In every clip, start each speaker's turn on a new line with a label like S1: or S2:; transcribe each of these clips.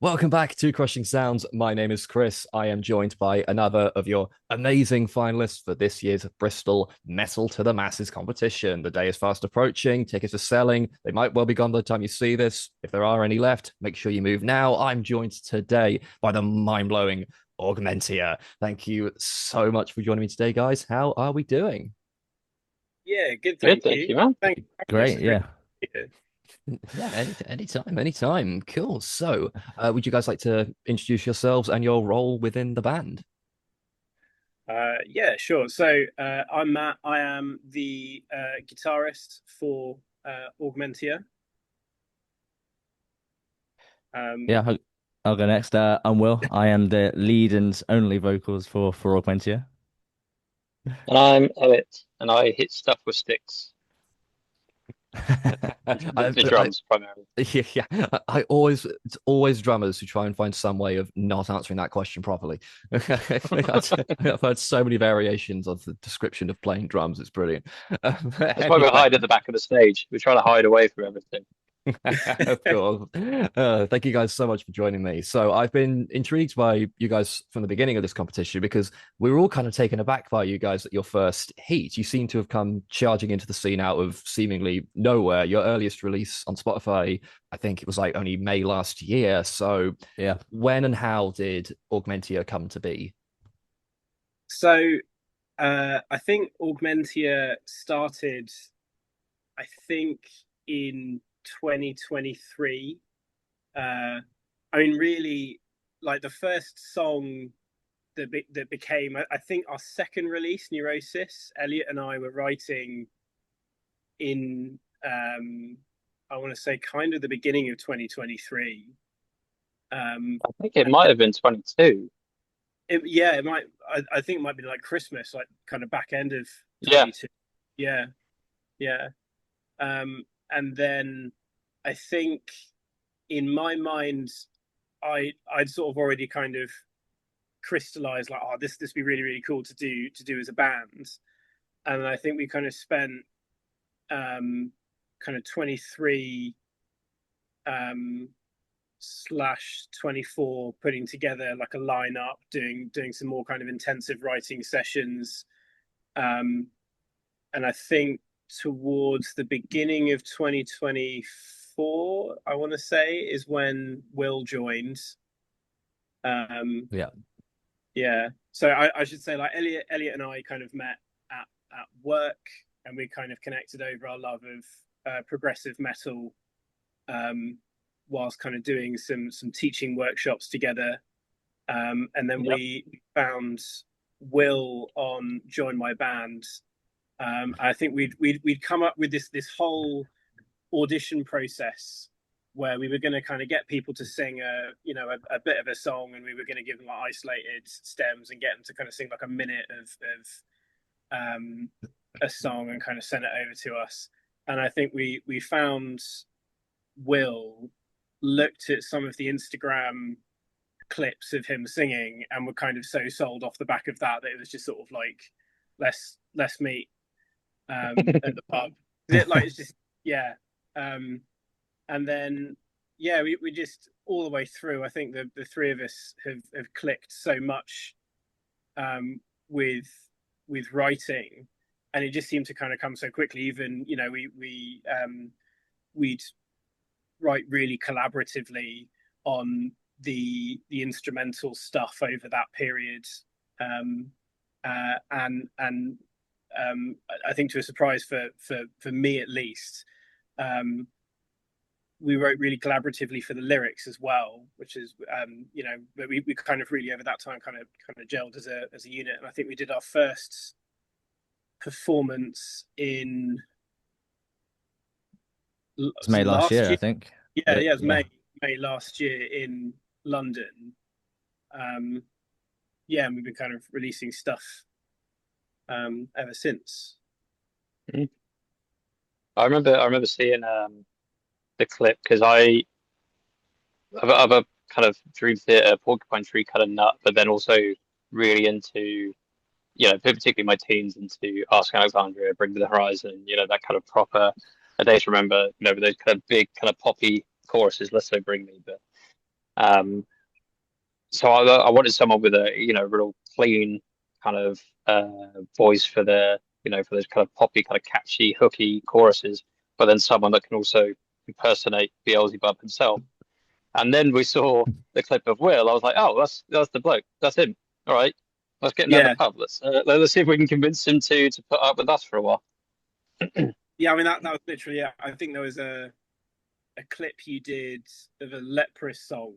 S1: Welcome back to Crushing Sounds. My name is Chris. I am joined by another of your amazing finalists for this year's Bristol Metal to the Masses competition. The day is fast approaching. Tickets are selling. They might well be gone by the time you see this. If there are any left, make sure you move now. I'm joined today by the mind-blowing Augmentia. Thank you so much for joining me today, guys. How are we doing?
S2: Yeah, good,
S3: Good,
S2: thank
S3: thank
S2: you.
S3: you, man.
S2: Thanks for having us.
S1: Great,
S2: It's really
S1: yeah.
S2: good.
S1: Yeah, anytime, anytime. Cool. So, would you guys like to introduce yourselves and your role within the band?
S2: Yeah, sure. So I'm Matt. I am the guitarist for Augmentia. Um,
S3: Yeah, I'll go next. I'm Will. I am the lead and only vocals for Augmentia.
S4: And I'm Elliot, and I hit stuff with sticks, the
S1: I,
S4: drums primarily.
S1: yeah, yeah. It's always drummers who try and find some way of not answering that question properly. I've heard so many variations of the description of playing drums. It's brilliant.
S4: That's why we
S1: Anyway,
S4: hide at the back of the stage. We're trying to hide away from everything.
S1: of course. Thank you guys so much for joining me. So I've been intrigued by you guys from the beginning of this competition because we were all kind of taken aback by you guys at your first heat. You seem to have come charging into the scene out of seemingly nowhere. Your earliest release on Spotify, I think it was like only May last year. So
S3: Yeah.
S1: when and how did Augmentia come to be?
S2: so I think Augmentia started, I think, in 2023. I mean, really, like the first song that became, I think, our second release, Neurosis. Elliot and I were writing in I want to say kind of the beginning of 2023.
S4: I think it might have been 22.
S2: Yeah, it might. I think it might be like Christmas, like kind of back end of
S4: Yeah,
S2: 22. Yeah, yeah. And then I think in my mind, I'd sort of already kind of crystallized like, oh, this would be really really cool to do as a band. And I think we kind of spent kind of 23 um slash 24 putting together like a lineup, doing some more kind of intensive writing sessions. um and I think towards the beginning of 2024, I want to say, is when Will joined. um
S1: Yeah.
S2: yeah, so I should say, like, Elliot and I kind of met at work, and we kind of connected over our love of progressive metal, um whilst kind of doing some teaching workshops together. And then
S4: yep.
S2: we found Will on Join My Band. I think we'd come up with this whole audition process where we were going to kind of get people to sing a bit of a song, and we were going to give them like isolated stems and get them to kind of sing like a minute of a song and kind of send it over to us. And I think we found Will, looked at some of the Instagram clips of him singing, and were kind of so sold off the back of that it was just sort of like, let's meet at the pub. Like, it's just, yeah. Um, and then, yeah, we just all the way through. I think the three of us have clicked so much, um, with writing, and it just seemed to kind of come so quickly. Even, we'd write really collaboratively on the instrumental stuff over that period. um, and I think, to a surprise for me at least, um, we wrote really collaboratively for the lyrics as well, which is, we kind of really over that time kind of gelled as a unit. And I think we did our first performance in,
S3: It's
S2: was
S3: May
S2: it
S3: last
S2: last
S3: year, I
S2: year?
S3: think.
S2: Yeah,
S3: Yeah,
S2: yeah, it was
S3: yeah.
S2: May last year in London. Um, yeah, and we've been kind of releasing stuff ever since.
S4: Mhm. I remember seeing the clip because I'm a kind of Dream Theater, Porcupine Tree kind of nut, but then also really into, particularly my teens, into Ask Alexandria, Bring Me the Horizon, that kind of A Day to Remember, with those kind of big kind of poppy choruses, less so Bring Me, but So I wanted someone with a real clean kind of voice for for those kind of poppy, kind of catchy, hooky choruses, but then someone that can also impersonate Beelzebub himself. And then we saw the clip of Will. I was like, oh, that's the bloke. That's him. All right, let's get him down the
S2: Yeah,
S4: pub. Let's see if we can convince him to put up with us for a while.
S2: yeah. I mean that was literally. Yeah, I think there was a clip you did of a Leprous song.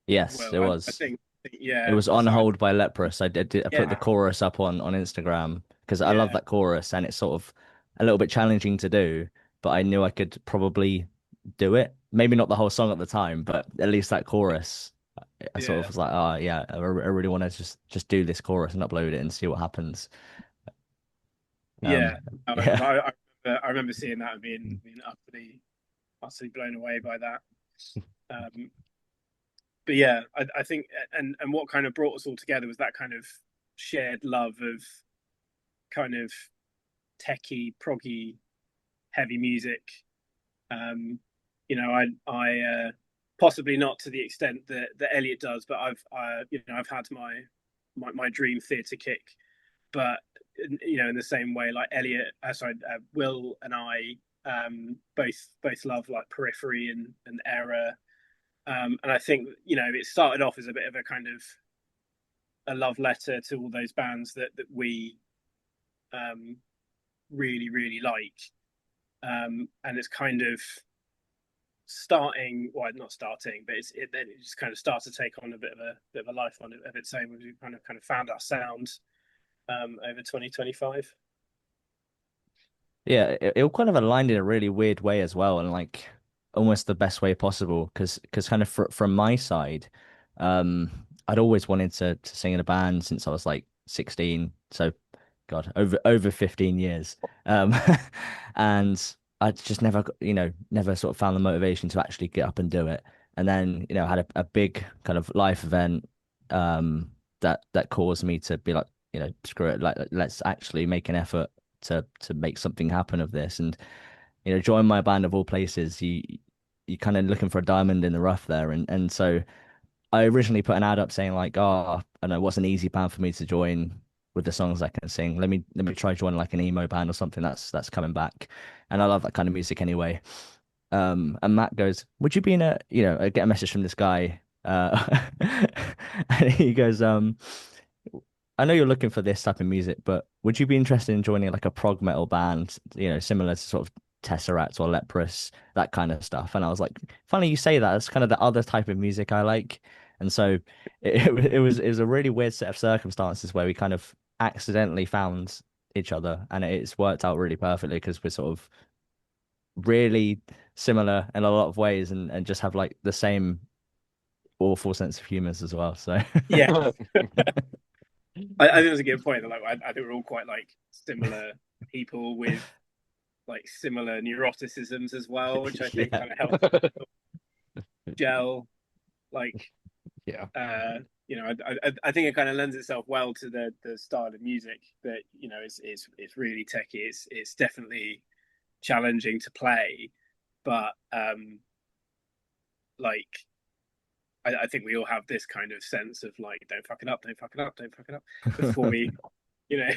S3: Yes,
S2: Well,
S3: it
S2: I
S3: was.
S2: think
S3: It
S2: yeah.
S3: was On
S2: So
S3: Hold by Leprous. I put
S2: yeah,
S3: the chorus up on Instagram because I love
S2: yeah,
S3: that chorus and it's sort of a little bit challenging to do, but I knew I could probably do it. Maybe not the whole song at the time, but at least that chorus. I sort of
S2: yeah,
S3: was like, oh yeah, I really want to just do this chorus and upload it and see what happens.
S2: yeah.
S3: Yeah.
S2: I remember seeing that and being utterly blown away by that. Um, but yeah, I think and what kind of brought us all together was that kind of shared love of kind of techy, proggy, heavy music. Um, possibly not to the extent that Elliot does, but I've had my dream theatre kick, but in the same way, like Will and I both love like Periphery and Error. And I think it started off as a bit of a kind of a love letter to all those bands that we um, really like, and it's kind of starting, well, not starting, but then it just kind of starts to take on a bit of a life on it of its own. We kind of found our sound over 2025.
S3: Yeah, it all kind of aligned in a really weird way as well, and like almost the best way possible. Because kind of from my side, I'd always wanted to sing in a band since I was like 16. So, God, over 15 years. Um, and I just never, never sort of found the motivation to actually get up and do it. And then, I had a big kind of life event, that caused me to be like, screw it, like let's actually make an effort to make something happen of this. And join my band of all places, you kind of looking for a diamond in the rough there. And so I originally put an ad up saying like, oh, I know what's an easy band for me to join with the songs I can sing. Let me try joining like an emo band or something that's coming back. And I love that kind of music anyway. And Matt goes, would you be in I get a message from this guy, and he goes, I know you're looking for this type of music, but would you be interested in joining like a prog metal band, similar to sort of Tesseract or Leprous, that kind of stuff? And I was like, funny you say that. It's kind of the other type of music I like. And so it was a really weird set of circumstances where we kind of accidentally found each other, and it's worked out really perfectly because we're sort of really similar in a lot of ways, and just have like the same awful sense of humors as well. So
S2: Yeah, I think that's a good point. Like I think we're all quite like similar people with like similar neuroticisms as well, which I think
S3: yeah.
S2: kind of helps gel. Like
S1: Yeah.
S2: I think it kind of lends itself well to the style of music that it's really techy. It's definitely challenging to play, but like I think we all have this kind of sense of like, don't fuck it up, don't fuck it up, don't fuck it up before we, you know.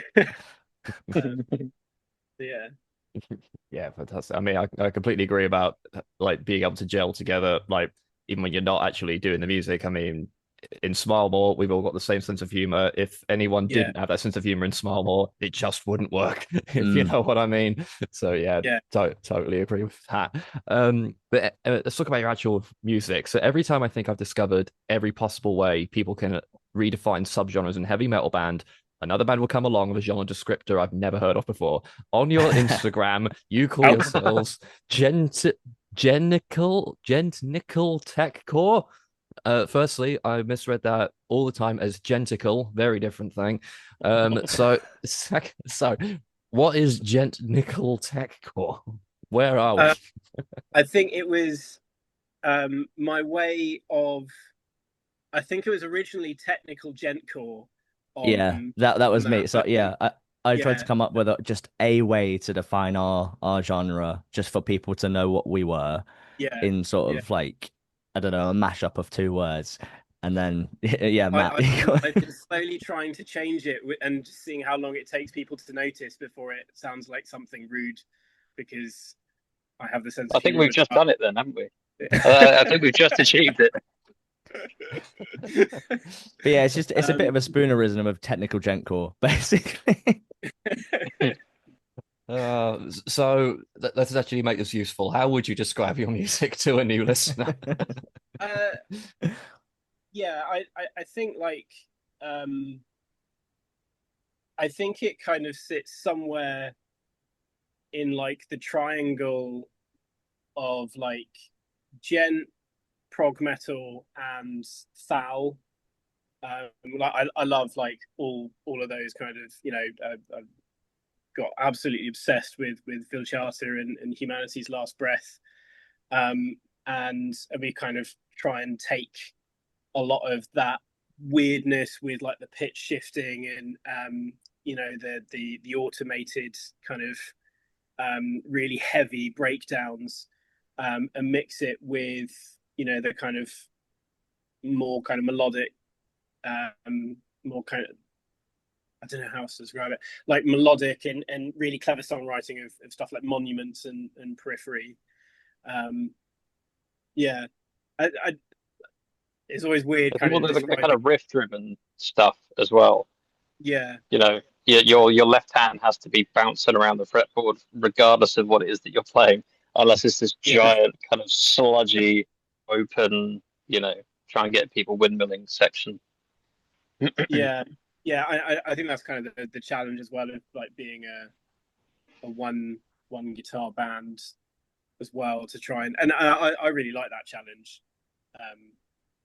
S2: Yeah,
S1: Yeah, fantastic. I mean, I completely agree about like being able to gel together, like even when you're not actually doing the music. I mean, in Smile More, we've all got the same sense of humor. If anyone
S2: yeah,
S1: didn't have that sense of humor in Smile More, it just wouldn't work, if you
S3: Mm.
S1: know what I mean. So yeah,
S2: yeah.
S1: totally agree with that. But let's talk about your actual music. So every time I think I've discovered every possible way people can redefine subgenres in heavy metal band, another band will come along with a genre descriptor I've never heard of before. On your Instagram, you call
S2: Oh,
S1: yourselves Gentnical Tech Core. Firstly, I misread that all the time as genticle, very different thing. So what is Gentnical Tech Core? Where are we?
S2: I think it was my way of. I think it was originally technical gentcore
S3: Yeah,
S2: on
S3: that was me.
S2: that,
S3: So
S2: but
S3: yeah, I tried
S2: yeah,
S3: to come up with just a way to define our genre, just for people to know what we were
S2: yeah,
S3: in sort
S2: yeah,
S3: of like I don't know, a mashup of two words. And then yeah, Matt.
S2: I've been slowly trying to change it and just seeing how long it takes people to notice before it sounds like something rude, because I have the sense
S4: I
S2: of
S4: think
S2: humor
S4: we've
S2: as
S4: just
S2: well.
S4: done it then, haven't we? I think we've just achieved it.
S3: But yeah, it's a bit of a spoonerism of technical gentle, basically.
S1: So let's actually make this useful. How would you describe your music to a new listener?
S2: Yeah, I think like I think it kind of sits somewhere in like the triangle of like gent, prog metal, and thal. Like I love like all of those kind of, you know, I've got absolutely obsessed with Phil Charter and Humanity's Last Breath, and we kind of try and take a lot of that weirdness with like the pitch shifting and you know, the automated kind of really heavy breakdowns, and mix it with, you know, the kind of more kind of melodic, more kind of, I don't know how else to describe it, like melodic and really clever songwriting of stuff like Monuments and Periphery. Yeah, I it's always weird
S4: I think
S2: kind
S4: all
S2: of
S4: the kind
S2: describing.
S4: of riff-driven stuff as well.
S2: Yeah,
S4: You know, your left hand has to be bouncing around the fretboard, regardless of what it is that you're playing, unless it's this
S2: yeah,
S4: giant kind of sludgy, open, you know, try and get people windmilling section.
S2: yeah, yeah. I think that's kind of the challenge as well of like being a one guitar band as well, to try and I really like that challenge. Um,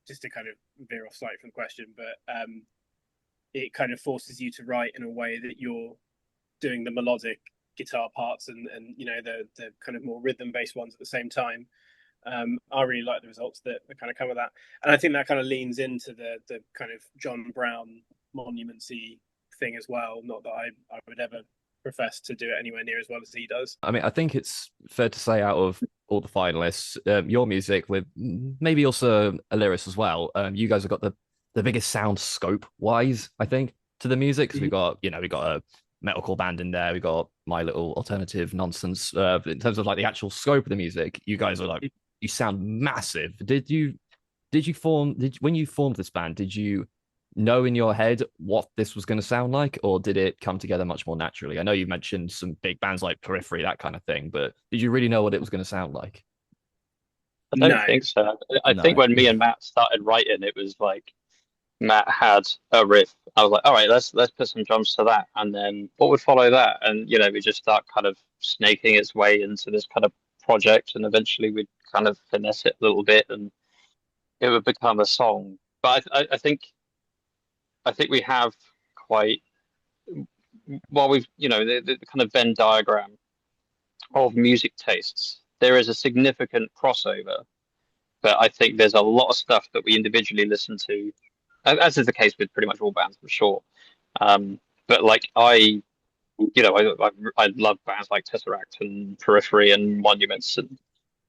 S2: just to kind of veer off slightly from the question, but it kind of forces you to write in a way that you're doing the melodic guitar parts and you know, the kind of more rhythm based ones at the same time. I really like the results that kind of come with that, and I think that kind of leans into the kind of John Brown monumency thing as well. Not that I would ever profess to do it anywhere near as well as he does.
S1: I mean, I think it's fair to say out of all the finalists, your music with maybe also a lyricist as well, you guys have got the biggest sound scope wise, I think, to the music. Because we got, you know, we got a metalcore band in there, we got my little alternative nonsense. In terms of like the actual scope of the music, you guys are like, you sound massive. When you formed this band, did you know in your head what this was going to sound like, or did it come together much more naturally? I know you mentioned some big bands like Periphery, that kind of thing, but did you really know what it was going to sound like?
S4: I don't
S2: No,
S4: think so. I think
S3: No.
S4: when me and Matt started writing, it was like Matt had a riff. I was like, all right, let's put some drums to that, and then what would follow that? And you know, we just start kind of snaking its way into this kind of project, and eventually we'd kind of finesse it a little bit, and it would become a song. But I think we have quite, while we've, you know, the kind of Venn diagram of music tastes, there is a significant crossover. But I think there's a lot of stuff that we individually listen to, as is the case with pretty much all bands, I'm sure. But like you know, I love bands like Tesseract and Periphery and Monuments,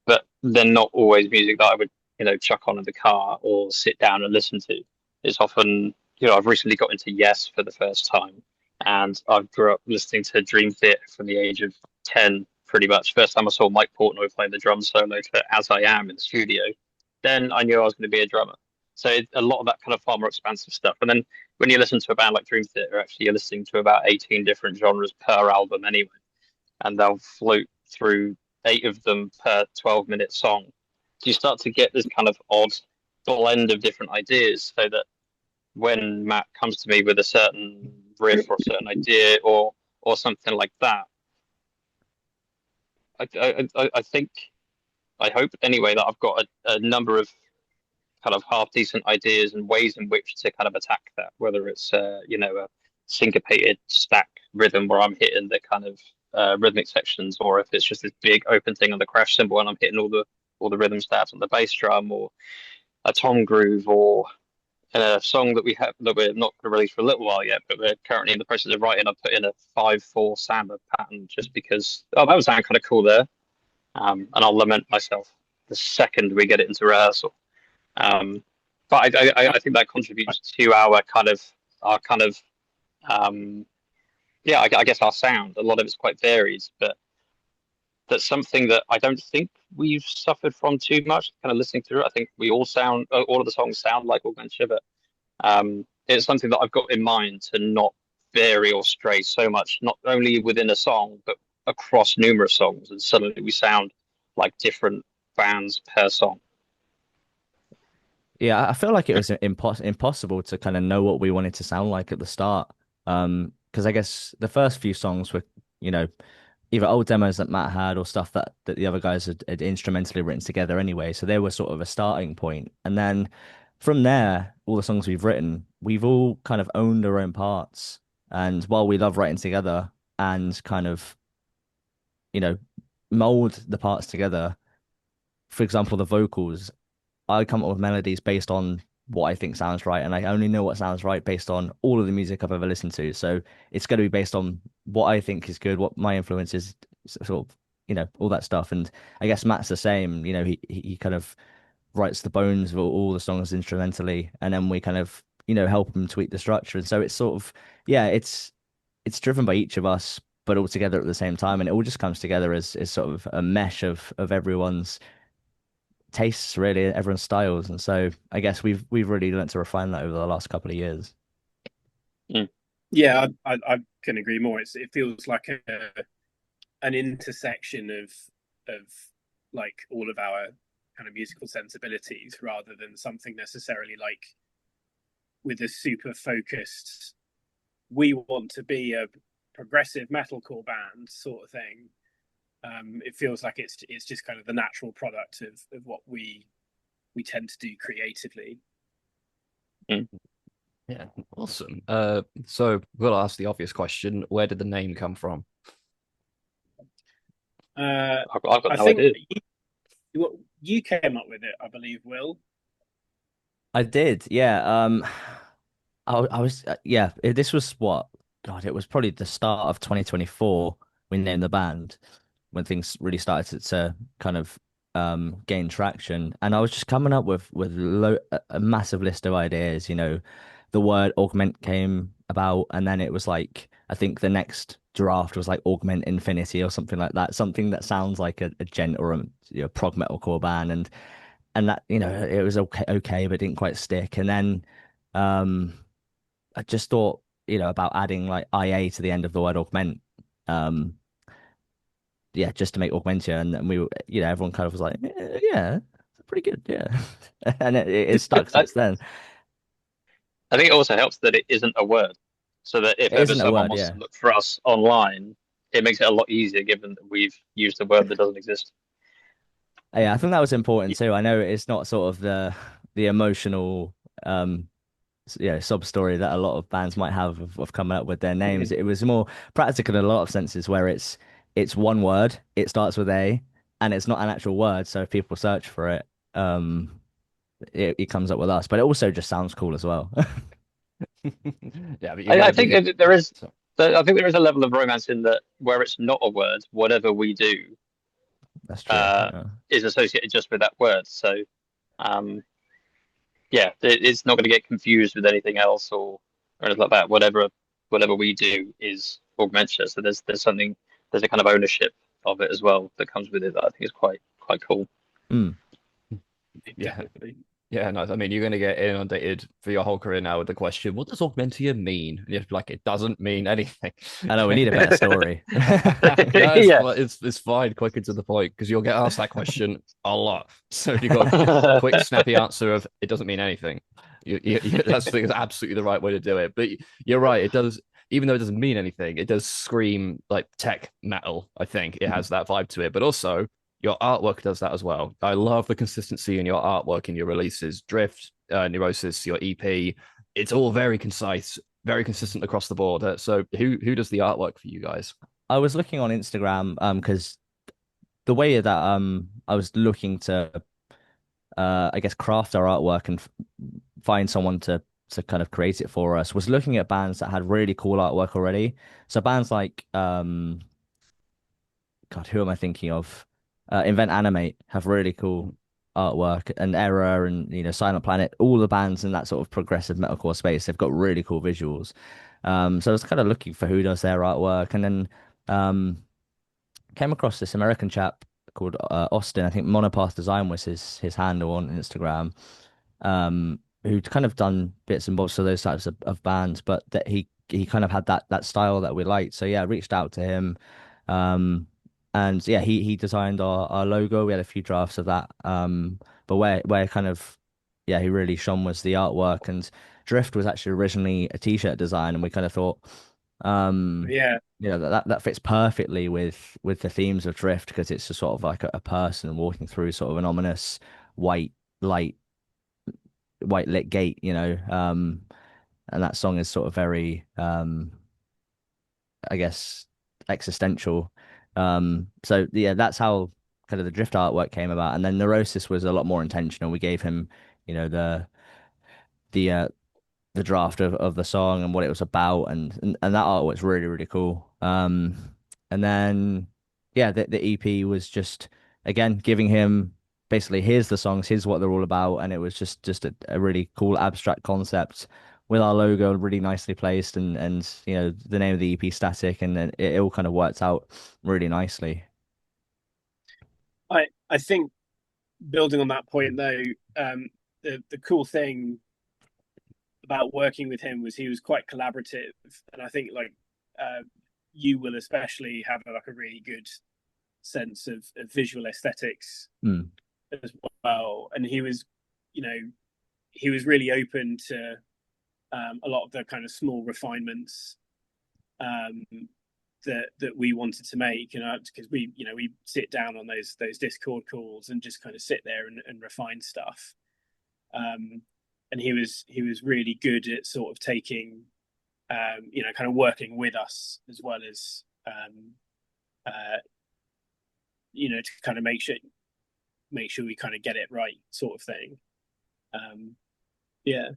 S4: but they're not always music that I would, you know, chuck on in the car or sit down and listen to. It's often, you know, I've recently got into Yes for the first time, and I grew up listening to Dream Theater from the age of 10, pretty much. First time I saw Mike Portnoy playing the drum solo to As I Am in the studio, then I knew I was going to be a drummer. So a lot of that kind of far more expansive stuff. And then when you listen to a band like Dream Theater, actually you're listening to about 18 different genres per album anyway, and they'll float through 8 of them per 12-minute song. So you start to get this kind of odd blend of different ideas, so that when Matt comes to me with a certain riff or a certain idea or something like that, I think, I hope anyway, that I've got a number of kind of half decent ideas and ways in which to kind of attack that, whether it's you know, a syncopated stack rhythm where I'm hitting the kind of rhythmic sections, or if it's just this big open thing on the crash cymbal and I'm hitting all the rhythm stabs on the bass drum, or a tom groove, or a song that we have that we're not going to release for a little while yet, but we're currently in the process of writing. I've put in a 5/4 samba pattern just because, oh, that would sound kind of cool there. And I'll lament myself the second we get it into rehearsal. But I think that contributes to our kind of um, yeah, I guess our sound. A lot of it's quite varied, but that's something that I don't think we've suffered from too much. Kind of listening through it, I think we all of the songs sound like Augmentia, but it's something that I've got in mind to not vary or stray so much, not only within a song, but across numerous songs. And suddenly we sound like different bands per song.
S3: Yeah, I feel like it was impossible to kind of know what we wanted to sound like at the start. Because I guess the first few songs were, you know, either old demos that Matt had or stuff that the other guys had instrumentally written together anyway. So they were sort of a starting point. And then from there, all the songs we've written, we've all kind of owned our own parts. And while we love writing together and kind of, you know, mold the parts together, for example, the vocals, I come up with melodies based on what I think sounds right, and I only know what sounds right based on all of the music I've ever listened to. So it's going to be based on what I think is good, what my influence is, sort of, all that stuff. And I guess Matt's the same. He kind of writes the bones of all the songs instrumentally, and then we kind of help him tweak the structure. And so it's sort of it's driven by each of us, but all together at the same time, and it all just comes together as sort of a mesh of everyone's tastes, really, everyone's styles. And so I guess we've really learned to refine that over the last couple of years.
S2: Yeah, I can agree more. It feels like an intersection of like all of our kind of musical sensibilities, rather than something necessarily like with a super focused, we want to be a progressive metalcore band sort of thing. It feels like it's just kind of the natural product of what we tend to do creatively.
S1: Yeah, awesome. So we'll ask the obvious question: where did the name come from?
S4: I've got
S2: I
S4: no
S2: think
S4: idea.
S2: you came up with it, I believe, Will.
S3: I did, yeah. I was, yeah. This was what, God, it was probably the start of 2024. We named the band when things really started to kind of gain traction, and I was just coming up with a massive list of ideas. The word augment came about, and then it was like, I think the next draft was like augment infinity or something like that, something that sounds like a gent or a prog metalcore band, and that it was okay, but didn't quite stick. And then I just thought about adding like IA to the end of the word augment. Yeah, just to make Augmentia, and then everyone kind of was like, yeah, pretty good, yeah. And it's stuck
S4: I,
S3: since then.
S4: I think it also helps that it isn't a word, so that if
S3: It
S4: ever
S3: isn't a
S4: someone
S3: word,
S4: wants
S3: yeah.
S4: to look for us online, it makes it a lot easier given that we've used a word that doesn't exist.
S3: Yeah, I think that was important too. I know it's not sort of the emotional sub story that a lot of bands might have of coming up with their names. It was more practical in a lot of senses, where it's one word, it starts with A, and it's not an actual word. So if people search for it, it comes up with us. But it also just sounds cool as well.
S1: Yeah, but
S4: I think there is. I think there is a level of romance in that where it's not a word, whatever we do
S3: That's true. Yeah.
S4: is associated just with that word. So, yeah, it's not going to get confused with anything else or anything like that. Whatever we do is Augmentia. So there's a kind of ownership of it as well that comes with it that I think is quite cool.
S3: Mm.
S1: Yeah.
S2: Definitely.
S1: Yeah, nice. I mean, you're going to get inundated for your whole career now with the question, what does Augmentia mean? And you have to be like, it doesn't mean anything.
S3: I know we need a better story.
S1: No,
S4: Yeah.
S1: it's fine, quick and to the point, because you'll get asked that question a lot. So if you've got a quick, snappy answer of it doesn't mean anything, that's absolutely the right way to do it. But you're right, it does, even though it doesn't mean anything, it does scream like tech metal. I think it has that vibe to it, but also your artwork does that as well. I love the consistency in your artwork, in your releases, Drift, Neurosis, your EP. It's all very concise, very consistent across the board. So who does the artwork for you guys?
S3: I was looking on Instagram because the way that I was looking to I guess craft our artwork and find someone to kind of create it for us was looking at bands that had really cool artwork already. So bands like God, who am I thinking of? Invent Animate have really cool artwork, and Error and Silent Planet, all the bands in that sort of progressive metalcore space, they've got really cool visuals. So I was kind of looking for who does their artwork, and then came across this American chap called Austin. I think Monopath Design was his handle on Instagram. Who'd kind of done bits and bobs for those types of bands, but that he kind of had that style that we liked. So yeah, I reached out to him. And yeah, he designed our logo. We had a few drafts of that. But where kind of yeah, he really shone was the artwork. And Drift was actually originally a t-shirt design, and we kind of thought
S2: Yeah.
S3: that fits perfectly with the themes of Drift, because it's just sort of like a person walking through sort of an ominous white light, white lit gate, and that song is sort of very I guess existential. So yeah, that's how kind of the Drift artwork came about. And then Neurosis was a lot more intentional. We gave him, the the draft of the song and what it was about, and that art was really really cool. And then yeah, the EP was just again giving him basically here's the songs, here's what they're all about, and it was just a really cool abstract concept with our logo really nicely placed, and the name of the EP Static, and then it all kind of worked out really nicely.
S2: I think building on that point though, the cool thing about working with him was he was quite collaborative, and I think like you will especially have like a really good sense of visual aesthetics as well. And he was, he was really open to a lot of the kind of small refinements that we wanted to make, because we sit down on those Discord calls and just kind of sit there and refine stuff. And he was really good at sort of taking, kind of working with us as well as, to kind of make sure we kind of get it right, sort of thing. Yeah.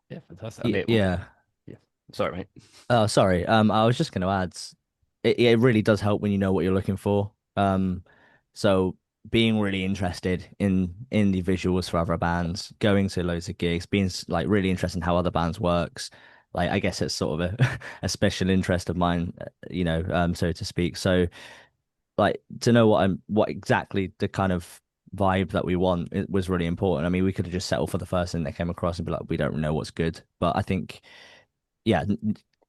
S1: Yeah, fantastic. I mean,
S3: Yeah.
S1: yeah. Sorry, mate.
S3: Oh, sorry. I was just going to add, it really does help when you know what you're looking for. So being really interested in the visuals for other bands, going to loads of gigs, being like really interested in how other bands works. Like I guess it's sort of a special interest of mine, so to speak. So like to know what exactly the kind of vibe that we want, it was really important. I mean, we could have just settled for the first thing that came across and be like, we don't know what's good. But I think, yeah,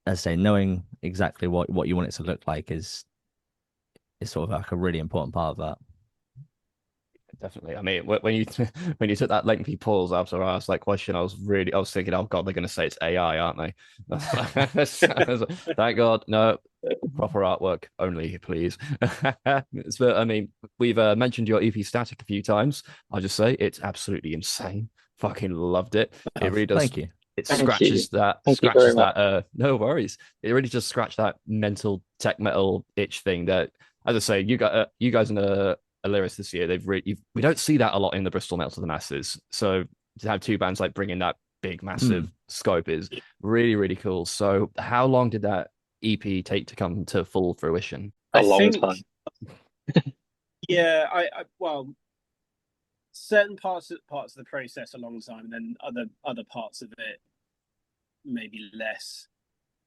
S3: as I say, knowing exactly what you want it to look like is sort of like a really important part of that.
S1: Definitely. I mean, when you when you took that lengthy pause after I asked that question, I was thinking, oh God, they're going to say it's AI, aren't they? Thank God, no, proper artwork only, please. But I mean, we've mentioned your EP Static a few times. I'll just say it's absolutely insane. Fucking loved it. It really does.
S3: Thank you.
S1: It
S4: Thank
S1: scratches
S4: you.
S1: that.
S4: Thank you very
S1: Scratches
S4: much.
S1: that. No worries. It really just scratched that mental tech metal itch thing that, as I say, you guys in a lyricist this year. We don't see that a lot in the Bristol Metal to the Masses. So to have two bands like bringing that big, massive scope is really, really cool. So how long did that EP take to come to full fruition?
S4: A
S2: I
S4: long
S2: think,
S4: time.
S2: yeah, I well, certain parts of the process a long time, and then other parts of it maybe less.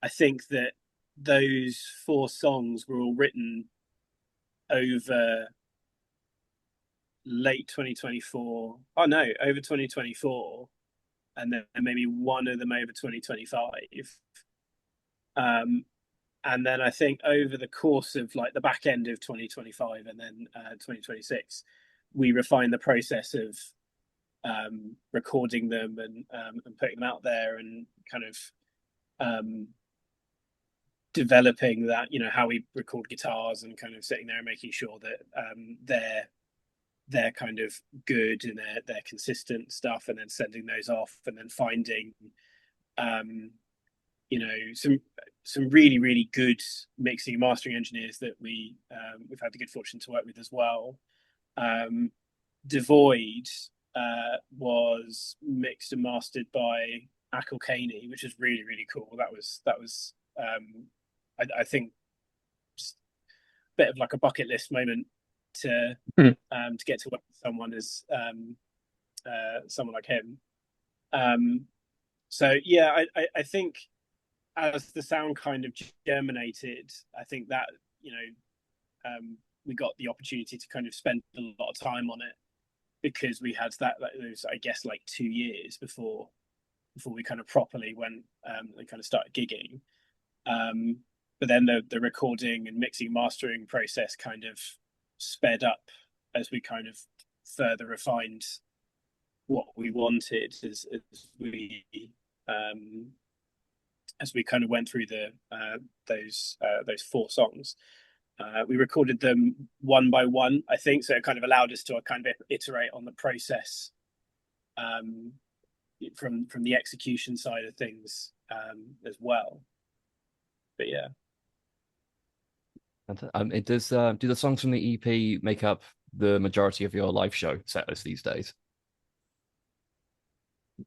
S2: I think that those 4 songs were all written over late 2024. Oh no, over 2024, and then maybe one of them over 2025. And then I think over the course of like the back end of 2025 and then 2026, we refined the process of recording them and putting them out there, and kind of developing that, how we record guitars, and kind of sitting there and making sure that they're kind of good and they're consistent stuff, and then sending those off, and then finding some really really good mixing and mastering engineers that we've had the good fortune to work with as well. Devoid was mixed and mastered by Akil Kaney, which is really really cool. That was I think just a bit of like a bucket list moment to get to work with someone as someone like him. So yeah, I think as the sound kind of germinated, I think that we got the opportunity to kind of spend a lot of time on it, because we had that, like, it was, I guess, like 2 years before we kind of properly went and kind of started gigging. But then the recording and mixing mastering process kind of sped up as we kind of further refined what we wanted as we kind of went through those 4 songs. We recorded them one by one, I think, so it kind of allowed us to kind of iterate on the process from the execution side of things as well. But yeah.
S1: It does. Do the songs from the EP make up the majority of your live show set list these days?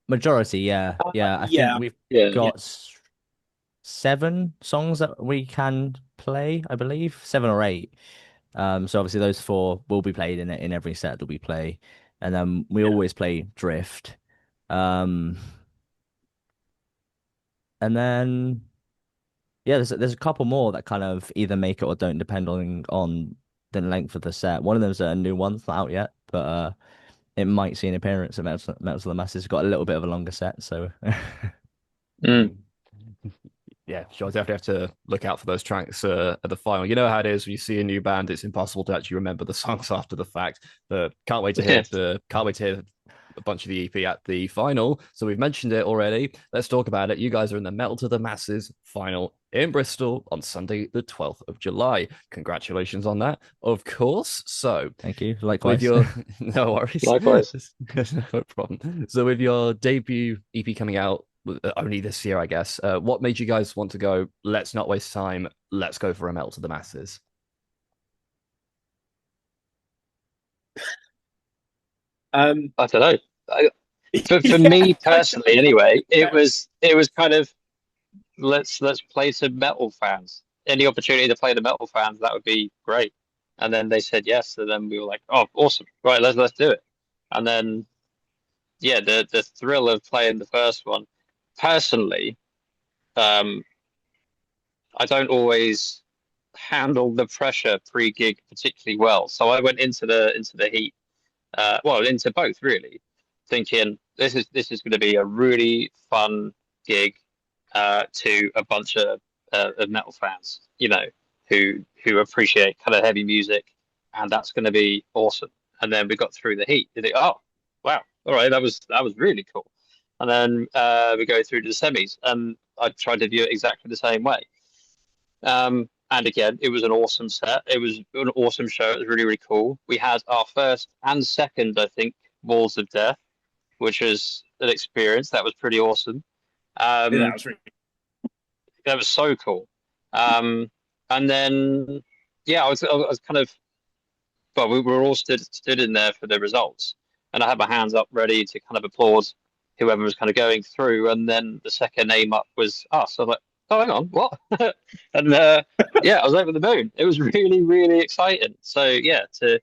S3: Majority, yeah. I think we've got 7 songs that we can play, I believe, 7 or 8. So obviously those 4 will be played in every set that we play, and then we always play Drift. And then there's a couple more that kind of either make it or don't, depend on the length of the set. One of them's a new one, it's not out yet, but it might see an appearance at Metal to the Masses. It's got a little bit of a longer set, so
S1: yeah, sure. Definitely have to look out for those tracks at the final. You know how it is when you see a new band; it's impossible to actually remember the songs after the fact. But can't wait to hear a bunch of the EP at the final. So we've mentioned it already. Let's talk about it. You guys are in the Metal to the Masses final in Bristol on Sunday, the 12th of July. Congratulations on that, of course. So
S3: thank you. Likewise.
S1: No worries.
S4: Likewise.
S1: No problem. So with your debut EP coming out only this year, I guess, what made you guys want to go, let's not waste time, let's go for a Metal to the Masses?
S4: I don't know. For me personally, anyway, it was kind of let's play to metal fans. Any opportunity to play to metal fans, that would be great. And then they said yes, and then we were like, oh, awesome, right, let's do it. And then the thrill of playing the first one. Personally, I don't always handle the pressure pre-gig particularly well, so I went into the heat. Into both really, thinking this is going to be a really fun gig to a bunch of metal fans, who appreciate kind of heavy music, and that's going to be awesome. And then we got through the heat. You think, oh wow, all right, that was really cool. And then we go through to the semis, and I tried to view it exactly the same way. And again, it was an awesome set. It was an awesome show. It was really, really cool. We had our first and second, I think, Walls of Death, which was an experience. That was pretty awesome.
S2: That was really
S4: That was so cool. And then, I was kind of, well, we were all stood in there for the results, and I had my hands up ready to kind of applaud whoever was kind of going through. And then the second name up was us. I'm like, oh, hang on, what? And I was over the moon. It was really, really exciting. So yeah, I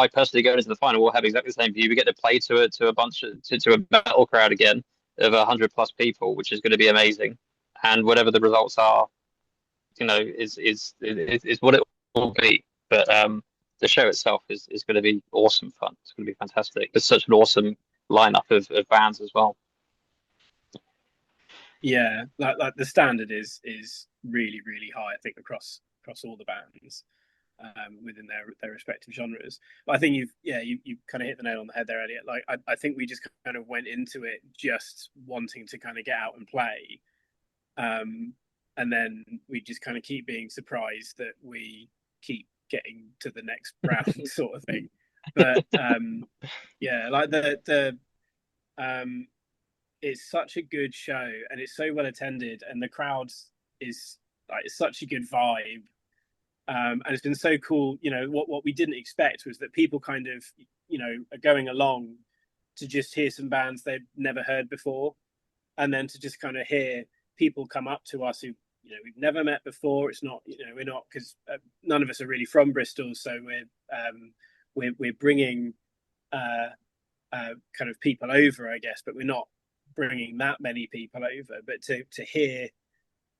S4: personally going into the final will have exactly the same view. We get to play to a bunch of to a metal crowd again of 100+ people, which is going to be amazing. And whatever the results are, is what it will be. But the show itself is going to be awesome fun. It's going to be fantastic. There's such an awesome lineup of bands as well.
S2: Yeah, like the standard is really, really high, I think, across all the bands within their respective genres. But I think you kind of hit the nail on the head there, Elliot. Like I think we just kind of went into it just wanting to kind of get out and play, and then we just kind of keep being surprised that we keep getting to the next round, sort of thing. But like the it's such a good show, and it's so well attended, and the crowd is like such a good vibe. And it's been so cool. What we didn't expect was that people kind of are going along to just hear some bands they've never heard before, and then to just kind of hear people come up to us who we've never met before. It's not, we're not, because none of us are really from Bristol, so we're bringing kind of people over, I guess, but we're not bringing that many people over. But to hear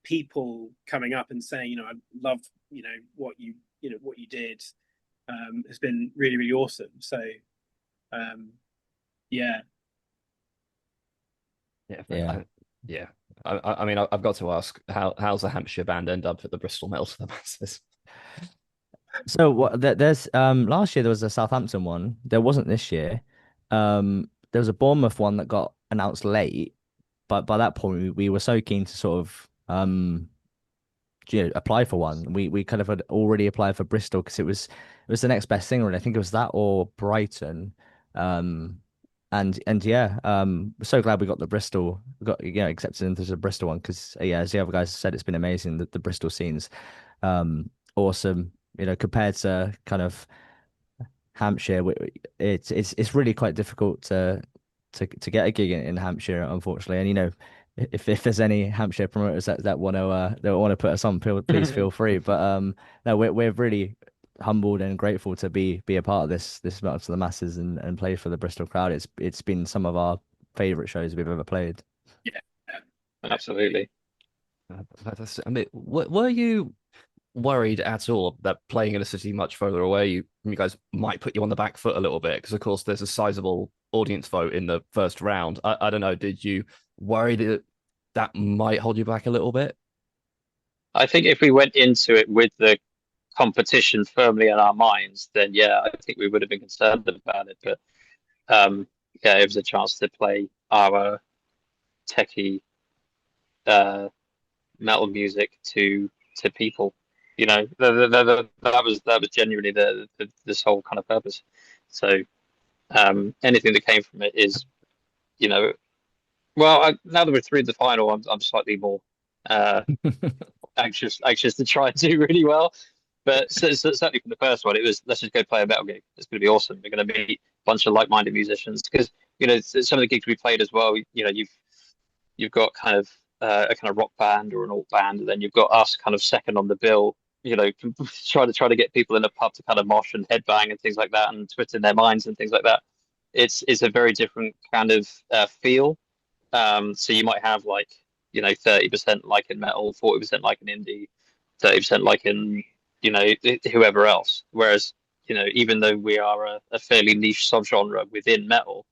S2: people coming up and saying, I love, what you did, has been really, really awesome. So, yeah.
S1: Yeah. I mean, I've got to ask, how's the Hampshire band end up at the Bristol Metal to the Masses?
S3: So there's last year there was a Southampton one. There wasn't this year. There was a Bournemouth one that got announced late, but by that point we were so keen to sort of apply for one. We kind of had already applied for Bristol because it was the next best thing, really. I think it was that or Brighton. And yeah, so glad we got the Bristol, accepted into the Bristol one because as the other guys said, it's been amazing. The Bristol scene's awesome. Compared to kind of Hampshire, it's really quite difficult to get a gig in Hampshire, unfortunately. And if there's any Hampshire promoters that want to put us on, please feel free. But no, we're really humbled and grateful to be a part of this Metal to the Masses and play for the Bristol crowd. It's been some of our favorite shows we've ever played.
S4: Yeah, absolutely.
S1: I mean, were you worried at all that playing in a city much further away, you guys might put you on the back foot a little bit? Because of course there's a sizable audience vote in the first round. I don't know, did you worry that might hold you back a little bit?
S4: I think if we went into it with the competition firmly in our minds, then yeah, I think we would have been concerned about it. But yeah, it was a chance to play our techy metal music to people. That was genuinely this whole kind of purpose. So anything that came from it is, well, now that we're through the final, I'm slightly more anxious to try and do really well. But certainly from the first one, it was, let's just go play a metal gig. It's going to be awesome. We're going to meet a bunch of like-minded musicians because some of the gigs we played as well. You've got kind of a kind of rock band or an alt band, and then you've got us kind of second on the bill. Try to get people in a pub to kind of mosh and headbang and things like that, and twist in their minds and things like that. It's a very different kind of feel. So you might have 30% like in metal, 40% like in indie, 30% like in whoever else. Whereas even though we are a fairly niche subgenre within metal,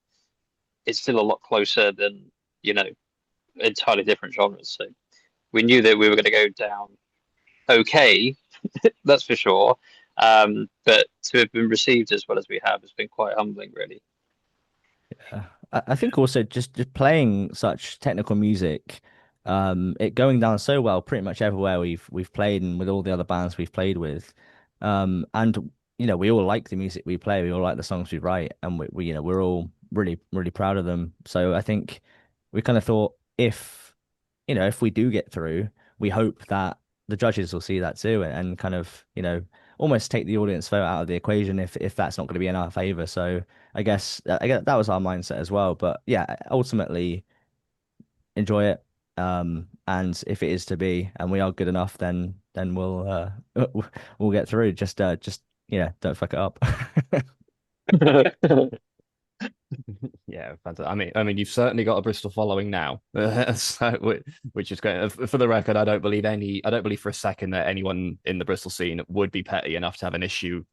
S4: it's still a lot closer than entirely different genres. So we knew that we were going to go down okay, that's for sure. But to have been received as well as we have has been quite humbling, really.
S3: Yeah. I think also just playing such technical music, it going down so well pretty much everywhere we've played and with all the other bands we've played with. And we all like the music we play, we all like the songs we write, and we're all really, really proud of them. So I think we kind of thought if we do get through, we hope that the judges will see that too and kind of, almost take the audience vote out of the equation if that's not going to be in our favor. So I guess that was our mindset as well. But yeah, ultimately enjoy it. And if it is to be, and we are good enough, then we'll we'll get through. Just don't fuck it up.
S1: Yeah, fantastic. I mean, you've certainly got a Bristol following now, which is great. For the record, I don't believe for a second that anyone in the Bristol scene would be petty enough to have an issue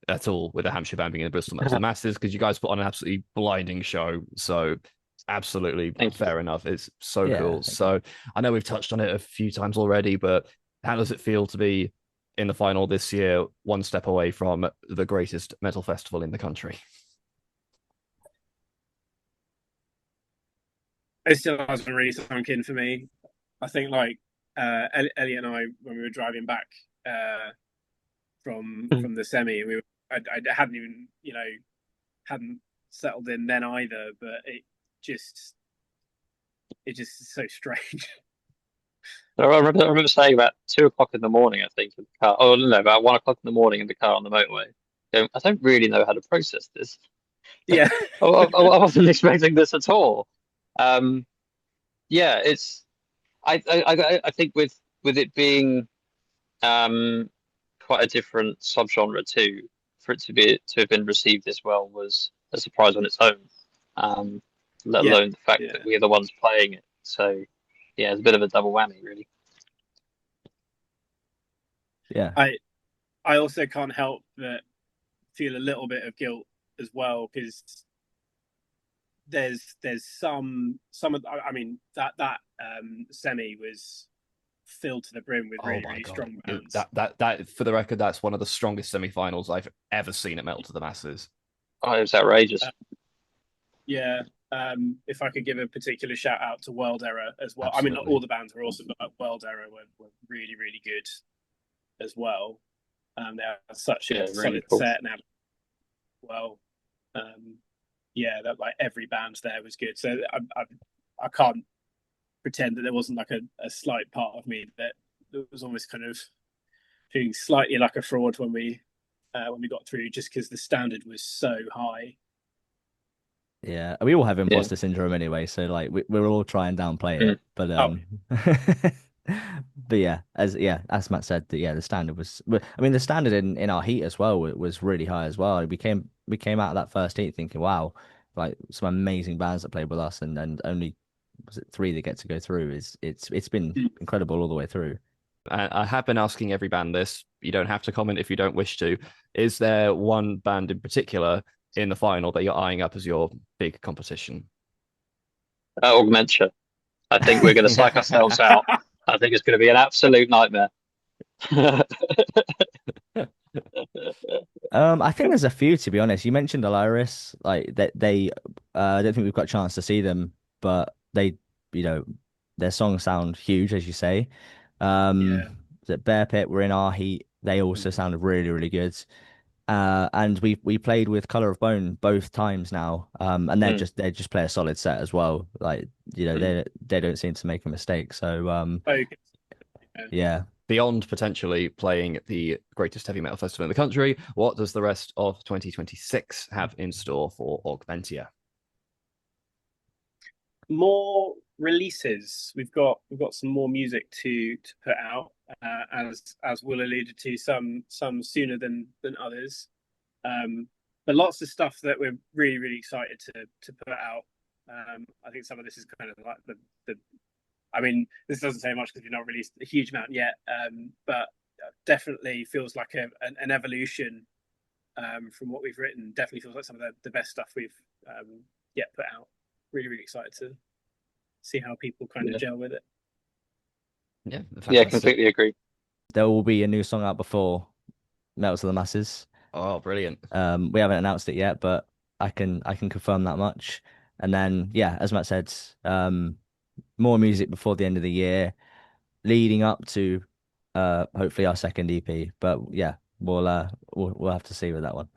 S1: at all with the Hampshire band being in the Bristol Metal Masters, because you guys put on an absolutely blinding show. So absolutely fair enough. It's so cool. So I know we've touched on it a few times already, but how does it feel to be in the final this year, one step away from the greatest metal festival in the country?
S2: It still hasn't really sunk in for me. I think Elliot and I, when we were driving back from the semi, I hadn't even hadn't settled in then either. But it just is so strange.
S4: I remember saying about 2 o'clock in the morning, I think, in the car. Oh no, about 1 o'clock in the morning in the car on the motorway. I don't really know how to process this.
S2: Yeah,
S4: I wasn't expecting this at all. Yeah, it's. I think with with it being quite a different subgenre too, for it to have been received as well was a surprise on its own. Let
S2: Yeah,
S4: alone the fact
S2: yeah.
S4: that we're the ones playing it. So yeah, it's a bit of a double whammy, really.
S3: Yeah.
S2: I also can't help but feel a little bit of guilt as well, because there's some of, I mean, that semi was filled to the brim with
S1: Oh
S2: really
S1: my
S2: really
S1: god.
S2: strong bands.
S1: That for the record, that's one of the strongest semi-finals I've ever seen at Metal to the Masses.
S4: Oh, it was outrageous.
S2: Yeah. If I could give a particular shout out to World Error as well. I mean, not
S1: Absolutely.
S2: all the bands were awesome, but World Error were really really good as well. They have such
S4: Yeah,
S2: a
S4: really
S2: solid
S4: cool.
S2: set now. Well, yeah, that like every band there was good. So I can't pretend that there wasn't like a slight part of me that was almost kind of feeling slightly like a fraud when we got through, just because the standard was so high.
S3: Yeah, we all have
S4: Yeah.
S3: imposter syndrome anyway, so like we're all trying downplay
S4: Mm.
S3: it, but
S2: Oh,
S3: but as Matt said, the standard was. I mean, the standard in our heat as well was really high as well. We came out of that first heat thinking, wow, like some amazing bands that played with us, and only was it three that get to go through. It's been incredible all the way through.
S1: I have been asking every band this. You don't have to comment if you don't wish to. Is there one band in particular in the final that you're eyeing up as your big competition?
S4: Augmentia. I think we're going to psych ourselves out. I think it's going to be an absolute nightmare.
S3: I think there's a few to be honest. You mentioned Alaris, like that they I don't think we've got a chance to see them, but they, you know, their songs sound huge, as you say.
S2: yeah.
S3: That Bear Pit were in our heat. They also sounded really, really good. And we played with Color of Bone both times now. And
S4: Mm,
S3: they just play a solid set as well. Like,
S4: mm.
S3: they don't seem to make a mistake. So
S2: Focus. Yeah.
S3: yeah.
S1: Beyond potentially playing the greatest heavy metal festival in the country, what does the rest of 2026 have in store for Augmentia?
S2: More releases. We've got some more music to put out, as Will alluded to, some sooner than others. But lots of stuff that we're really really excited to put out. I think some of this is kind of like the I mean, this doesn't say much because we've not released a huge amount yet, but definitely feels like an evolution from what we've written. Definitely feels like some of the best stuff we've yet put out. Really really excited to see how people kind of
S4: Yeah,
S2: gel with it.
S1: Yeah,
S4: yeah,
S1: fantastic.
S4: completely agree.
S3: There will be a new song out before Metal to the Masses.
S1: Oh, brilliant.
S3: We haven't announced it yet, but I can confirm that much. And then yeah, as Matt said, more music before the end of the year, leading up to hopefully our second EP. But yeah, we'll have to see with that one.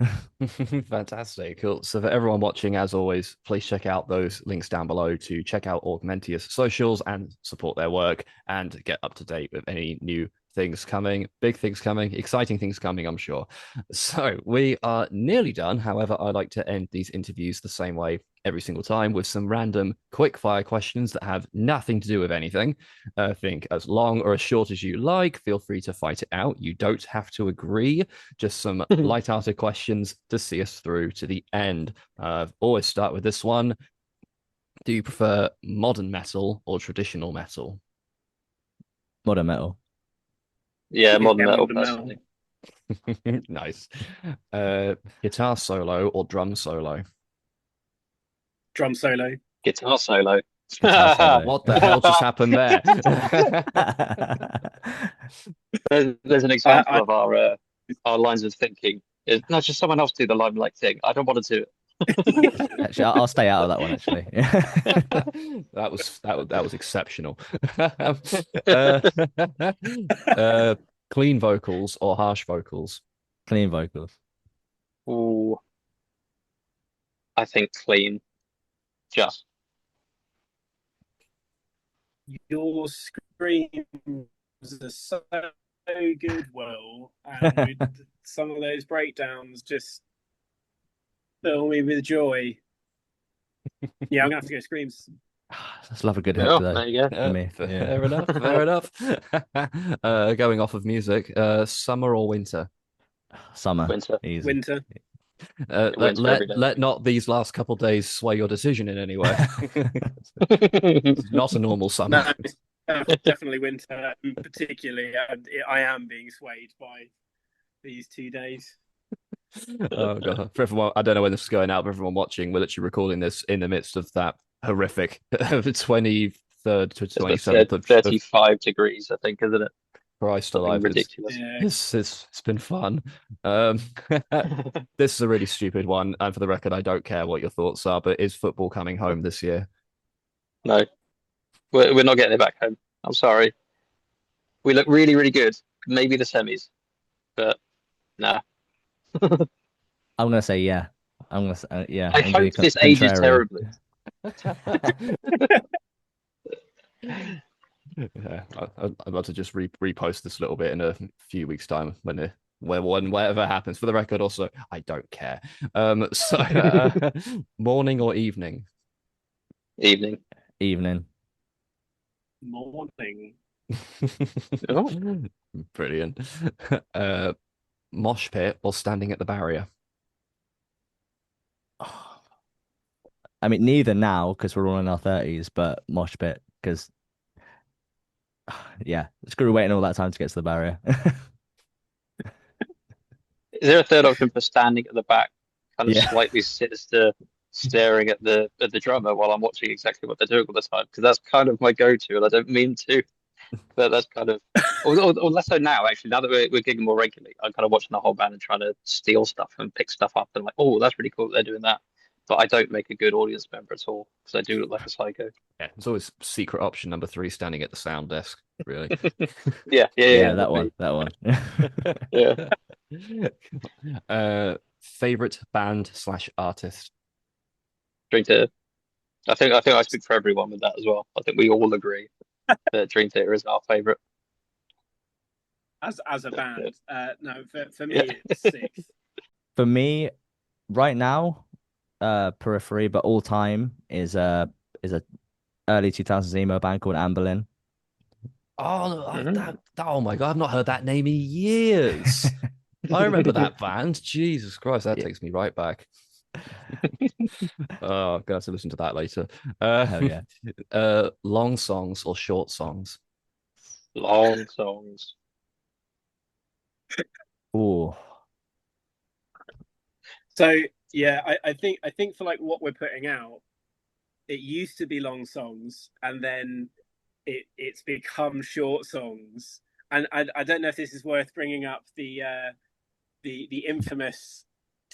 S1: Fantastic. Cool. So for everyone watching, as always, please check out those links down below to check out Augmentia's socials and support their work and get up to date with any new things coming, big things coming, exciting things coming, I'm sure. So we are nearly done. However, I like to end these interviews the same way every single time with some random quick fire questions that have nothing to do with anything. Think as long or as short as you like. Feel free to fight it out. You don't have to agree. Just some light-hearted questions to see us through to the end. Always start with this one. Do you prefer modern metal or traditional metal?
S3: Modern metal.
S4: Yeah, modern
S2: Yeah,
S4: metal
S2: modern metal.
S4: personally.
S1: Nice. Guitar solo or drum solo?
S2: Drum solo.
S4: Guitar solo.
S3: Guitar solo.
S1: What the hell just happened there?
S4: There's an example
S2: I
S4: of our lines of thinking. No, just someone else do the limelight thing. I don't want to do
S3: Actually, I'll stay out of that one. Actually,
S1: that was exceptional.
S4: it.
S1: uh, clean vocals or harsh vocals?
S3: clean vocals.
S4: Ooh, I think clean. Just.
S2: Your screams are so good, Will, and some of those breakdowns just fill me with joy. Yeah, I'm gonna have to go screams.
S3: Just love a good hook
S4: Yeah,
S3: though
S4: there you go.
S3: for me. Yeah.
S1: Fair enough. Fair enough. Going off of music, summer or winter?
S3: Summer,
S4: Winter,
S3: easy.
S2: Winter.
S4: winter every day.
S1: Let not these last couple days sway your decision in any way. It's not a normal summer.
S2: No, it's definitely winter. And particularly, I am being swayed by these 2 days.
S1: Oh god! For everyone, I don't know when this is going out, but everyone watching, we're literally recording this in the midst of that horrific 23rd to
S4: It's about
S1: 27th of
S4: 35 degrees, I think, isn't it?
S1: Christ
S4: Something
S1: alive.
S4: ridiculous.
S2: Yeah.
S1: It's been fun. Um, this is a really stupid one, and for the record, I don't care what your thoughts are. But is football coming home this year?
S4: No, we're not getting it back home. I'm sorry. We look really, really good. Maybe the semis, but nah.
S3: I'm gonna say yeah. I'm gonna say, yeah.
S4: I
S3: I'm gonna be
S4: hope this ages
S3: contrarian.
S4: terribly.
S1: Yeah, I'm about to just repost this a little bit in a few weeks' time when whatever happens. For the record, also, I don't care. Morning or evening?
S4: Evening.
S3: Evening.
S2: Morning.
S4: Oh.
S1: Brilliant. Mosh pit or standing at the barrier?
S3: I mean, neither now because we're all in our 30s, but mosh pit because yeah, screw waiting all that time to get to the barrier.
S4: Is there a third option for standing at the back, kind of
S3: Yeah.
S4: slightly sinister, staring at the drummer while I'm watching exactly what they're doing all the time? Because that's kind of my go-to, and I don't mean to, but that's kind of, or less so now actually. Now that we're gigging more regularly, I'm kind of watching the whole band and trying to steal stuff and pick stuff up and like, oh, that's really cool that they're doing that. But I don't make a good audience member at all because I do look like a psycho.
S1: Yeah, it's always secret option number 3, standing at the sound desk. Really.
S3: Yeah,
S4: That'd be-
S3: that one.
S4: yeah.
S1: Favorite band / artist?
S4: Dream Theater. I think I speak for everyone with that as well. I think we all agree that Dream Theater is our favorite.
S2: As a band, no, for me
S4: Yeah.
S2: it's sixth.
S3: For me, right now, Periphery, but all time is a early 2000s emo band called Amberlin.
S1: Oh,
S4: Mhm.
S1: oh my God, I've not heard that name in years. I remember that band. Jesus Christ, that
S3: Yeah.
S1: takes me right back. Oh, I'm gonna have to listen to that later.
S3: Hell yeah.
S1: Long songs or short songs?
S4: Long songs.
S3: Oh,
S2: So yeah, I think for like what we're putting out, it used to be long songs, and then it's become short songs. And I don't know if this is worth bringing up the infamous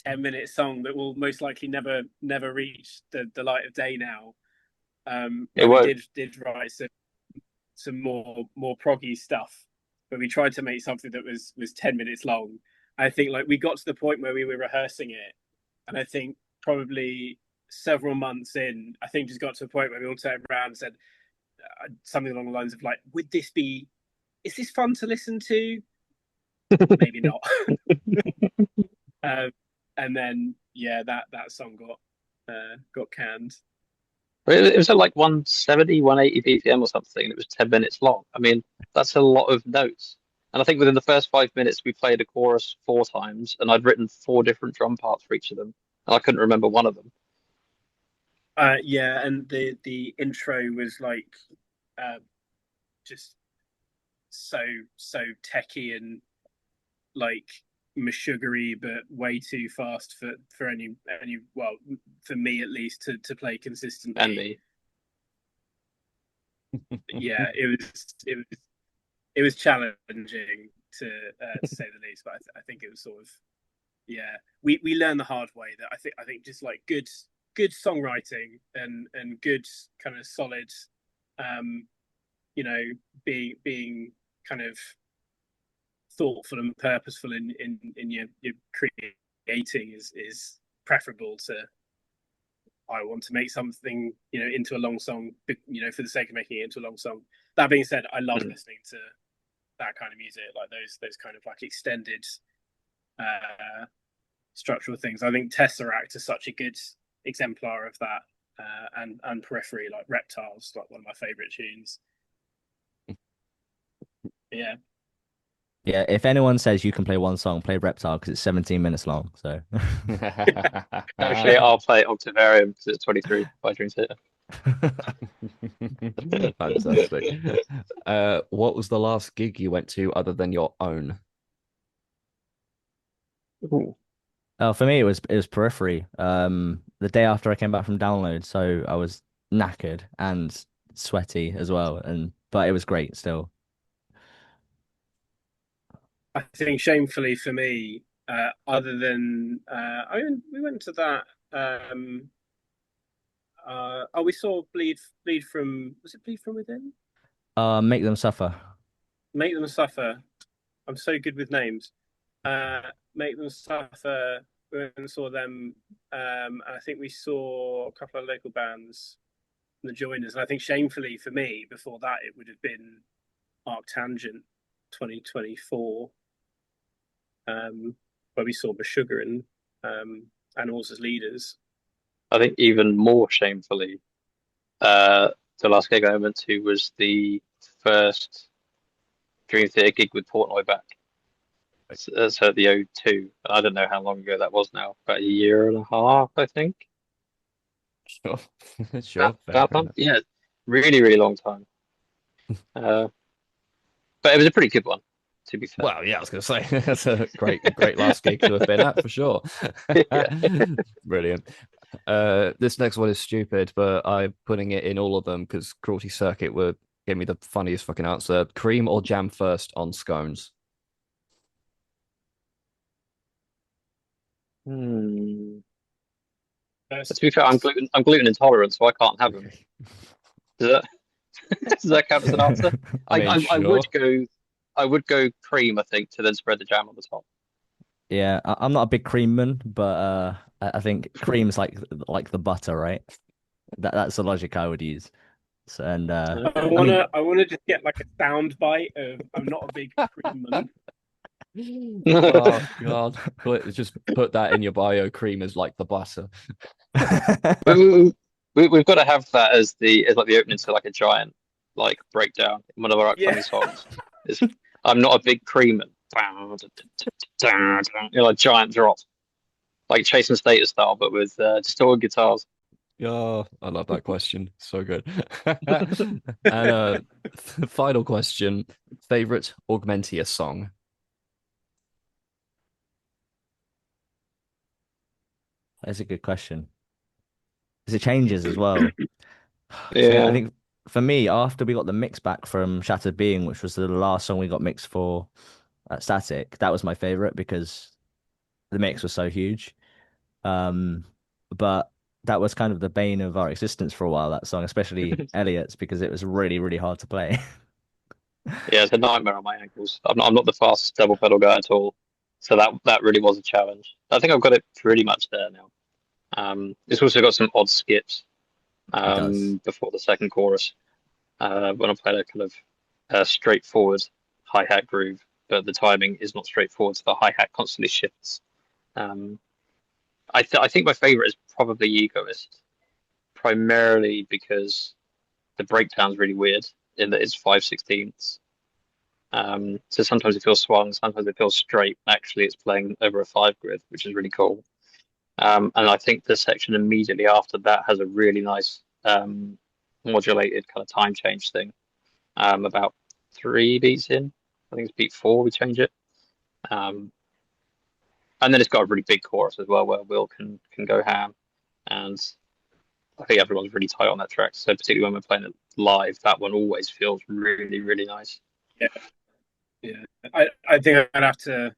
S2: 10-minute song that will most likely never reach the light of day now.
S4: It
S2: Where we
S4: won't.
S2: did write some more proggy stuff, but we tried to make something that was 10 minutes long. I think like we got to the point where we were rehearsing it, and I think probably several months in, I think just got to a point where we all turned around and said something along the lines of like, "Would this be? Is this fun to listen to? Maybe not." And then yeah, that song got canned.
S4: It was at like 170, 180 BPM or something, and it was 10 minutes long. I mean, that's a lot of notes. And I think within the first 5 minutes, we played a chorus 4 times, and I'd written 4 different drum parts for each of them, and I couldn't remember one of them.
S2: Yeah, and the intro was like just so techy and like mashugary, but way too fast for any well, for me at least to play consistently.
S4: And me.
S2: Yeah, it was challenging to say the least, but I think it was sort of yeah. We learned the hard way that I think just like good songwriting and good kind of solid, um, being kind of thoughtful and purposeful in your creating is preferable to I want to make something into a long song for the sake of making it into a long song. That being said, I love listening to that kind of music, like those kind of like extended structural things. I think Tesseract is such a good exemplar of that. and Periphery, like Reptiles, like one of my favorite tunes. Yeah.
S3: Yeah, if anyone says you can play one song, play Reptile because it's 17 minutes long. So
S4: Actually, I'll play Octavarium because it's 23 by Dream Theater.
S1: Fantastic. What was the last gig you went to other than your own?
S4: Ooh.
S3: for me it was Periphery. The day after I came back from download, so I was knackered and sweaty as well, but it was great still.
S2: I think shamefully for me, other than we went to that. We saw Bleed from, was it Bleed from Within?
S3: Make them suffer.
S2: Make Them Suffer. I'm so good with names. Make Them Suffer. We went and saw them. And I think we saw a couple of local bands, the Joiners. And I think shamefully for me, before that, it would have been Arctangent 2024, where we saw Meshuggah and Animals as Leaders.
S4: I think even more shamefully, the last gig I went to was the first Dream Theater gig with Portnoy back. That's at the O2. I don't know how long ago that was now, about a year and a half, I think.
S1: Sure, sure, fair
S4: About
S1: enough.
S4: yeah, really, really long time. But it was a pretty good one, to be fair.
S1: Well, yeah, I was going to say that's a great last gig to have been at for sure. Brilliant. This next one is stupid, but I'm putting it in all of them because Cruelty Circuit would give me the funniest fucking answer. Cream or jam first on scones?
S4: Hmm. To be fair, I'm gluten intolerant, so I can't have them.
S1: Okay.
S4: Does that does that count as an answer?
S1: I mean,
S4: I
S1: sure.
S4: would go cream, I think, to then spread the jam on the top.
S3: Yeah, I'm not a big cream man, but I think cream's like the butter, right? That's the logic I would use. So, and I mean,
S2: I wanna just get like a sound bite of I'm not a big cream man.
S1: Oh God. Just put that in your bio. Cream is like the butter.
S4: We've got to have that as like the opening to like a giant like breakdown in one of our
S2: Yeah.
S4: upcoming songs. Is I'm not a big cream and like giant drop, like Chasing Status style, but with just all guitars.
S1: Yeah, I love that question. So good. And final question: favorite Augmentia song?
S3: that's a good question. Because it changes as well. So I
S4: Yeah,
S3: think for me, after we got the mix back from Shattered Being, which was the last song we got mixed for Static, that was my favorite because the mix was so huge. Um, but that was kind of the bane of our existence for a while, that song, especially Elliot's, because it was really, really hard to play.
S4: yeah, it's a nightmare on my ankles. I'm not the fastest double pedal guy at all, so that really was a challenge. I think I've got it pretty much there now. It's also got some odd skips
S3: It does.
S4: before the second chorus when I played a kind of straightforward hi-hat groove, but the timing is not straightforward, so the hi-hat constantly shifts. Um, I think my favorite is probably Egoist, primarily because the breakdown's really weird in that it's 5/16ths. So sometimes it feels swung, sometimes it feels straight. Actually, it's playing over a 5 grid, which is really cool. And I think the section immediately after that has a really nice modulated kind of time change thing. About 3 beats in, I think it's beat 4. We change it, um, and then it's got a really big chorus as well, where Will can go ham, and I think everyone's really tight on that track. So particularly when we're playing it live, that one always feels really really nice.
S2: Yeah. Yeah. I think I'd have to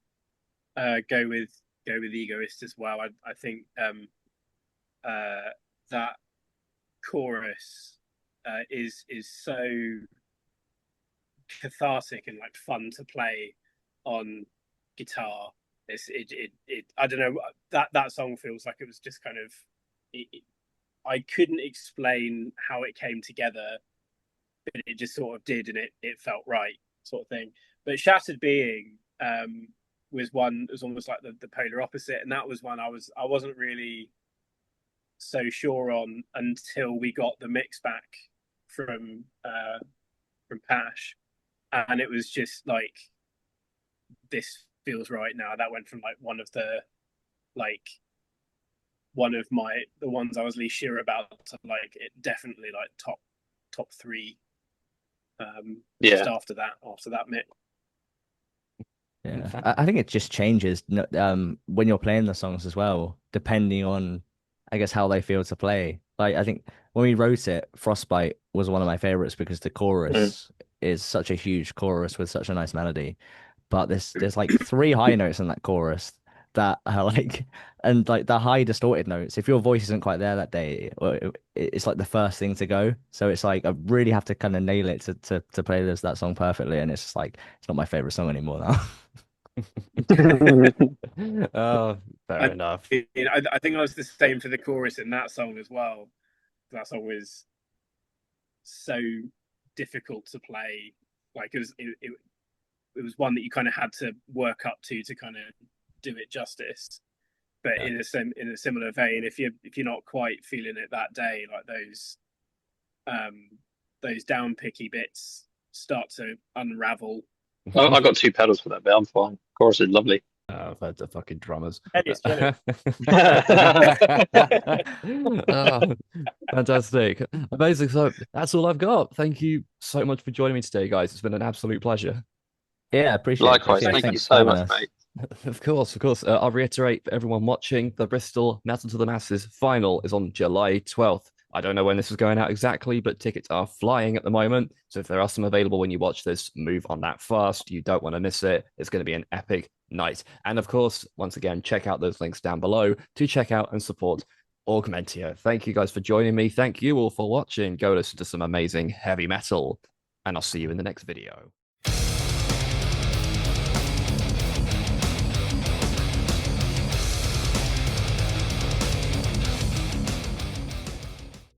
S2: go with Egoist as well. I think that chorus is so cathartic and like fun to play on guitar. I don't know, that song feels like it was just kind of I couldn't explain how it came together, but it just sort of did, and it felt right, sort of thing. But Shattered Being was one, it was almost like the polar opposite, and that was one I wasn't really so sure on until we got the mix back from Pash, and it was just like, this feels right now. That went from like one of the ones I was least sure about to like it definitely like top three. Just after that mix.
S3: Yeah, I think it just changes when you're playing the songs as well, depending on, I guess, how they feel to play. Like, I think when we wrote it, Frostbite was one of my favorites because the chorus is such a huge chorus with such a nice melody. But there's like three high notes in that chorus that are like, and like the high distorted notes. If your voice isn't quite there that day, it's like the first thing to go. So it's like I really have to kind of nail it to play that song perfectly, and it's just like it's not my favorite song anymore now.
S1: Oh, fair enough.
S2: I think I was the same for the chorus in that song as well. That song was so difficult to play. Like it was one that you kind of had to work up to kind of do it justice. But in a similar vein, if you're not quite feeling it that day, like those down picky bits start to unravel.
S4: I got two pedals for that bit. I'm fine. Chorus is lovely.
S1: I've heard the fucking drummers. Oh, fantastic. Amazing. So that's all I've got. Thank you so much for joining me today, guys. It's been an absolute pleasure.
S3: Yeah, appreciate
S4: Likewise.
S3: it.
S4: Thank you so much, mate.
S1: Of course. I'll reiterate for everyone watching, the Bristol Metal to the Masses final is on July 12th. I don't know when this is going out exactly, but tickets are flying at the moment. So if there are some available when you watch this, move on that fast. You don't want to miss it. It's going to be an epic night. And of course, once again, check out those links down below to check out and support Augmentia. Thank you guys for joining me. Thank you all for watching. Go listen to some amazing heavy metal, and I'll see you in the next video.